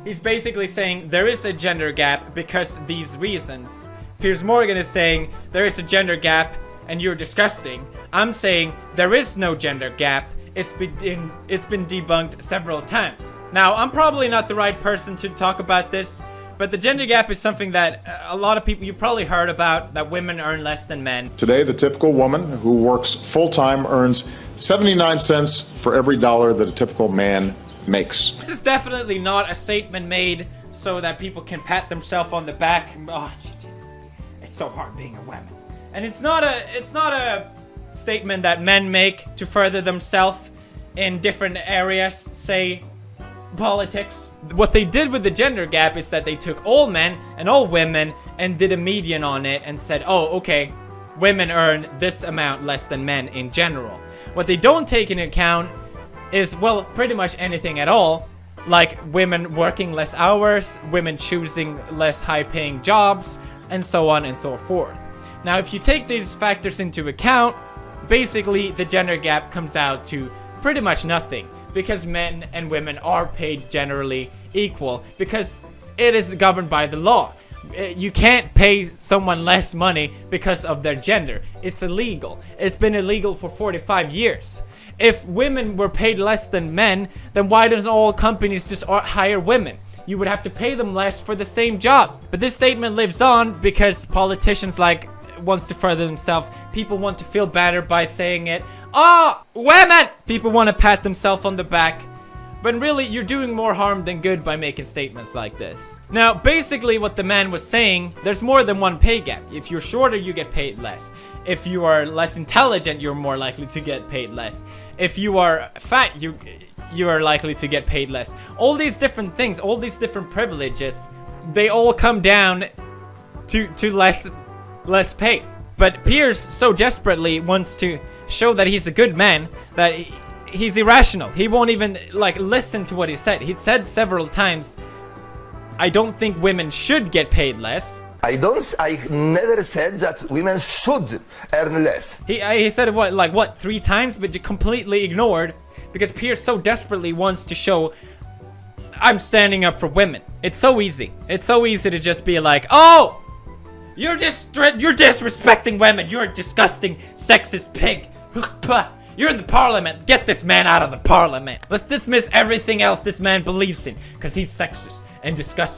He's basically saying there is a gender gap because these reasons. Piers Morgan is saying there is a gender gap and you're disgusting. I'm saying there is no gender gap. It's been debunked several times. Now, I'm probably not the right person to talk about this, but the gender gap is something that a lot of people, you've probably heard about, that women earn less than men. Today, the typical woman who works full-time earns 79 cents for every dollar that a typical man makes. This is definitely not a statement made so that people can pat themselves on the back. Oh, it's so hard being a woman. And it's not a statement that men make to further themselves in different areas, say politics. What they did with the gender gap is that they took all men and all women and did a median on it and said, oh, okay, women earn this amount less than men in general. What they don't take into account is, well, pretty much anything at all, like women working less hours, women choosing less high-paying jobs, and so on and so forth. Now, if you take these factors into account, basically the gender gap comes out to pretty much nothing, because men and women are paid generally equal, because it is governed by the law. You can't pay someone less money because of their gender. It's illegal. It's been illegal for 45 years. If women were paid less than men, then why doesn't all companies just hire women? You would have to pay them less for the same job. But this statement lives on because politicians wants to further themselves. People want to feel better by saying it. Oh, women! People want to pat themselves on the back. But really, you're doing more harm than good by making statements like this. Now, basically what the man was saying, there's more than one pay gap. If you're shorter, you get paid less. If you are less intelligent, you're more likely to get paid less. If you are fat, you are likely to get paid less. All these different things, all these different privileges, they all come down to less pay. But Piers so desperately wants to show that he's a good man that he's irrational. He won't even listen to what he said. He said several times, I don't think women should get paid less. I never said that women should earn less. He said it what 3 times, but completely ignored because Piers so desperately wants to show I'm standing up for women. It's so easy. It's so easy to just be like, oh, you're disrespecting women. You're a disgusting sexist pig. You're in the parliament. Get this man out of the parliament. Let's dismiss everything else this man believes in because he's sexist and disgusting.